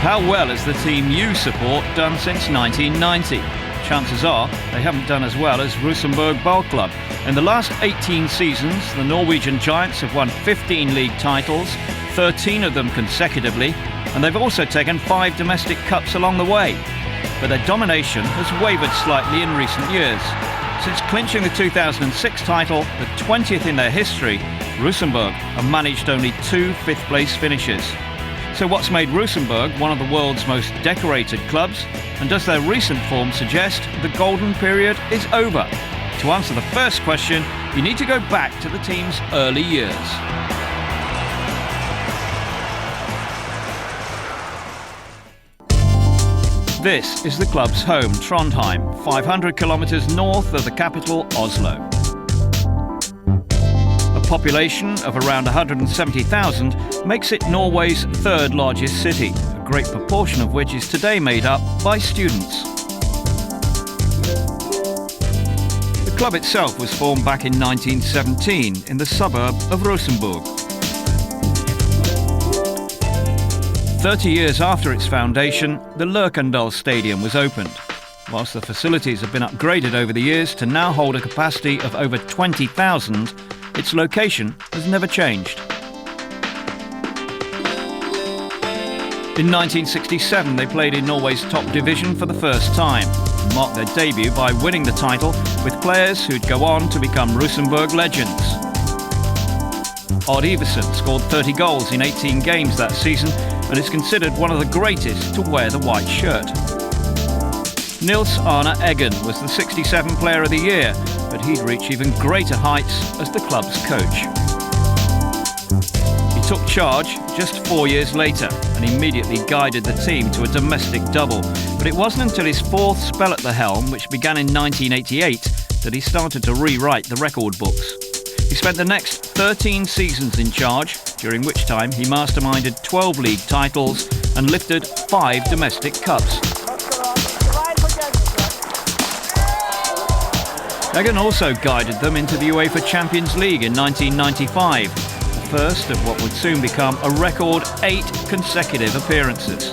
How well has the team you support done since 1990? Chances are they haven't done as well as Rosenborg Ball Club. In the last 18 seasons, the Norwegian Giants have won 15 league titles, 13 of them consecutively, and they've also taken 5 domestic cups along the way. But their domination has wavered slightly in recent years. Since clinching the 2006 title, the 20th in their history, Rosenborg have managed only 2 fifth-place finishes. So what's made Rosenborg one of the world's most decorated clubs? And does their recent form suggest the golden period is over? To answer the first question, you need to go back to the team's early years. This is the club's home, Trondheim, 500 kilometres north of the capital, Oslo. A population of around 170,000 makes it Norway's third largest city, a great proportion of which is today made up by students. The club itself was formed back in 1917 in the suburb of Rosenborg. 30 years after its foundation, the Lerkendal Stadium was opened. Whilst the facilities have been upgraded over the years to now hold a capacity of over 20,000, its location has never changed. In 1967, they played in Norway's top division for the first time and marked their debut by winning the title with players who'd go on to become Rosenborg legends. Odd Iversen scored 30 goals in 18 games that season and is considered one of the greatest to wear the white shirt. Nils Arne Eggen was the 67 Player of the Year, but he'd reach even greater heights as the club's coach. He took charge just 4 years later and immediately guided the team to a domestic double, but it wasn't until his 4th spell at the helm, which began in 1988, that he started to rewrite the record books. He spent the next 13 seasons in charge, during which time he masterminded 12 league titles and lifted 5 domestic cups. Eggen also guided them into the UEFA Champions League in 1995, the first of what would soon become a record 8 consecutive appearances.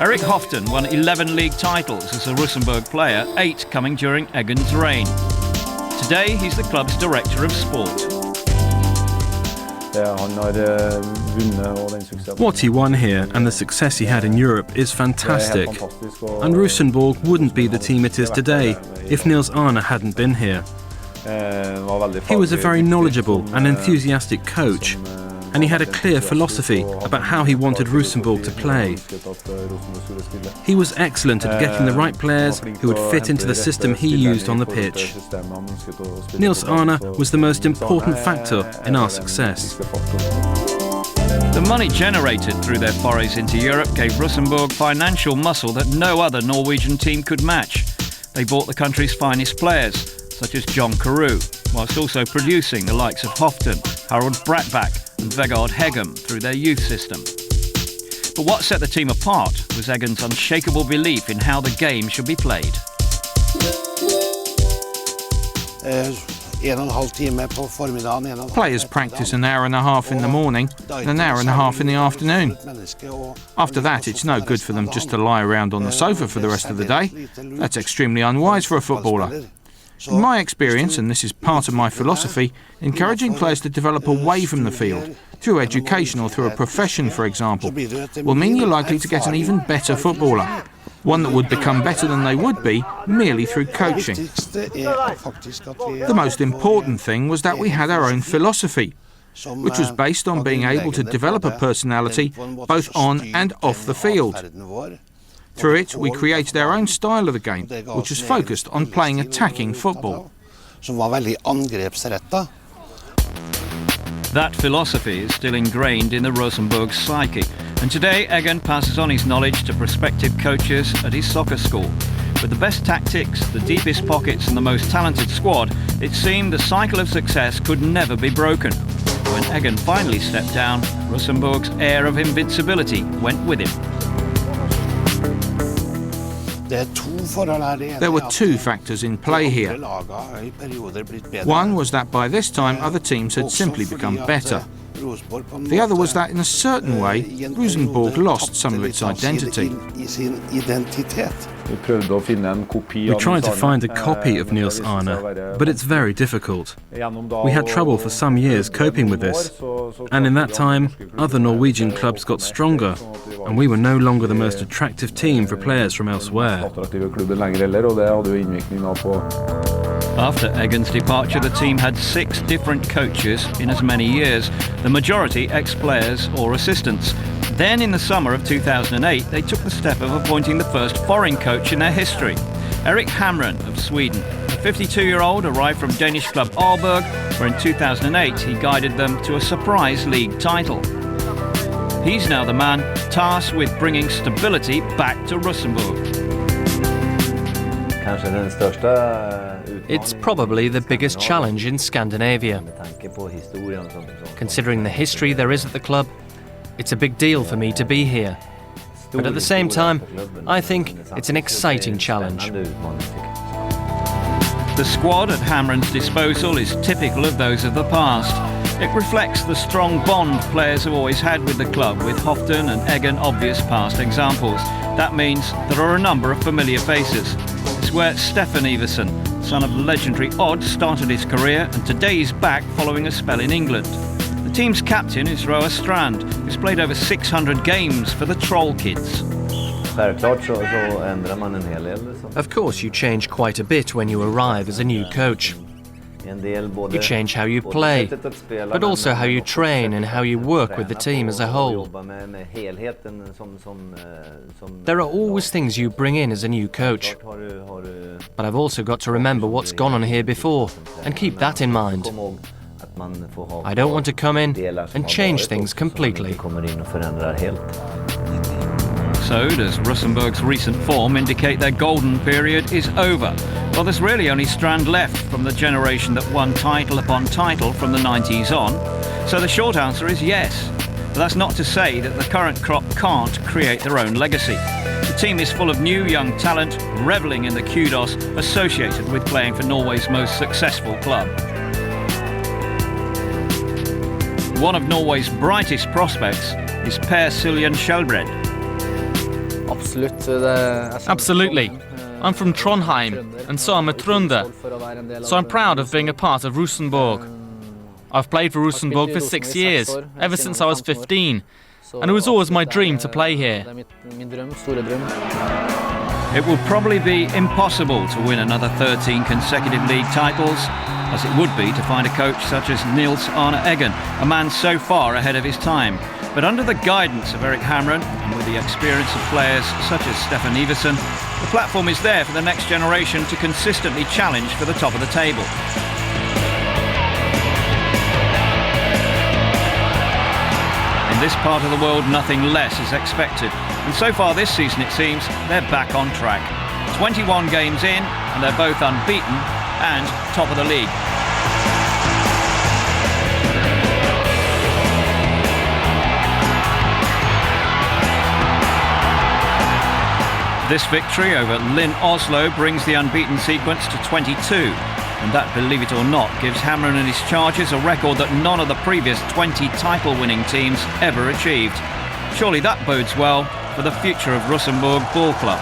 Erik Hoften won 11 league titles as a Rosenborg player, 8 coming during Eggen's reign. Today, he's the club's director of sport. What he won here and the success he had in Europe is fantastic. And Rosenborg wouldn't be the team it is today if Nils Arne hadn't been here. He was a very knowledgeable and enthusiastic coach, and he had a clear philosophy about how he wanted Rosenborg to play. He was excellent at getting the right players who would fit into the system he used on the pitch. Nils Arne was the most important factor in our success. The money generated through their forays into Europe gave Rosenborg financial muscle that no other Norwegian team could match. They bought the country's finest players, such as John Carew, whilst also producing the likes of Hoften, Harold Brattbakk and Vegard Hegem through their youth system. But what set the team apart was Eggen's unshakable belief in how the game should be played. Players practice an hour and a half in the morning and an hour and a half in the afternoon. After that, it's no good for them just to lie around on the sofa for the rest of the day. That's extremely unwise for a footballer. In my experience, and this is part of my philosophy, encouraging players to develop away from the field, through education or through a profession, for example, will mean you're likely to get an even better footballer, one that would become better than they would be merely through coaching. The most important thing was that we had our own philosophy, which was based on being able to develop a personality both on and off the field. Through it, we created our own style of the game, which was focused on playing attacking football. That philosophy is still ingrained in the Rosenborg psyche, and today Eggen passes on his knowledge to prospective coaches at his soccer school. With the best tactics, the deepest pockets and the most talented squad, it seemed the cycle of success could never be broken. When Eggen finally stepped down, Rosenborg's air of invincibility went with him. There were 2 factors in play here. One was that by this time other teams had simply become better. The other was that in a certain way, Rosenborg lost some of its identity. We tried to find a copy of Niels Arne, but it's very difficult. We had trouble for some years coping with this, and in that time, other Norwegian clubs got stronger, and we were no longer the most attractive team for players from elsewhere. After Eggen's departure, the team had 6 different coaches in as many years, the majority ex-players or assistants. Then in the summer of 2008, they took the step of appointing the first foreign coach in their history. Erik Hamrén of Sweden. The 52-year-old arrived from Danish club Aalborg, where in 2008 he guided them to a surprise league title. He's now the man tasked with bringing stability back to Rosenborg. It's probably the biggest challenge in Scandinavia. Considering the history there is at the club, it's a big deal for me to be here. But at the same time, I think it's an exciting challenge. The squad at Hamren's disposal is typical of those of the past. It reflects the strong bond players have always had with the club, with Hoften and Eggen obvious past examples. That means there are a number of familiar faces. It's where Stefan Iversen, son of legendary Odd, started his career, and today he's back following a spell in England. The team's captain is Roa Strand, who's played over 600 games for the Troll Kids. Of course, you change quite a bit when you arrive as a new coach. You change how you play, but also how you train and how you work with the team as a whole. There are always things you bring in as a new coach, but I've also got to remember what's gone on here before and keep that in mind. I don't want to come in and change things completely. So does Rosenborg's recent form indicate their golden period is over? Well, there's really only Strand left from the generation that won title upon title from the 90s on. So the short answer is yes. But that's not to say that the current crop can't create their own legacy. The team is full of new young talent, revelling in the kudos associated with playing for Norway's most successful club. One of Norway's brightest prospects is Per Siljan Skjelbred. Absolutely. I'm from Trondheim, and so I'm a Trunder. So I'm proud of being a part of Rosenborg. I've played for Rosenborg for 6 years, ever since I was 15, and it was always my dream to play here. It will probably be impossible to win another 13 consecutive league titles, as it would be to find a coach such as Niels Arne Eggen, a man so far ahead of his time. But under the guidance of Erik Hamrén, and with the experience of players such as Stefan Iversen, the platform is there for the next generation to consistently challenge for the top of the table. In this part of the world, nothing less is expected. And so far this season, it seems, they're back on track. 21 games in, and they're both unbeaten and top of the league. This victory over Lyn Oslo brings the unbeaten sequence to 22. And that, believe it or not, gives Hamrén and his Chargers a record that none of the previous 20 title-winning teams ever achieved. Surely that bodes well for the future of Rosenborg Ball Club.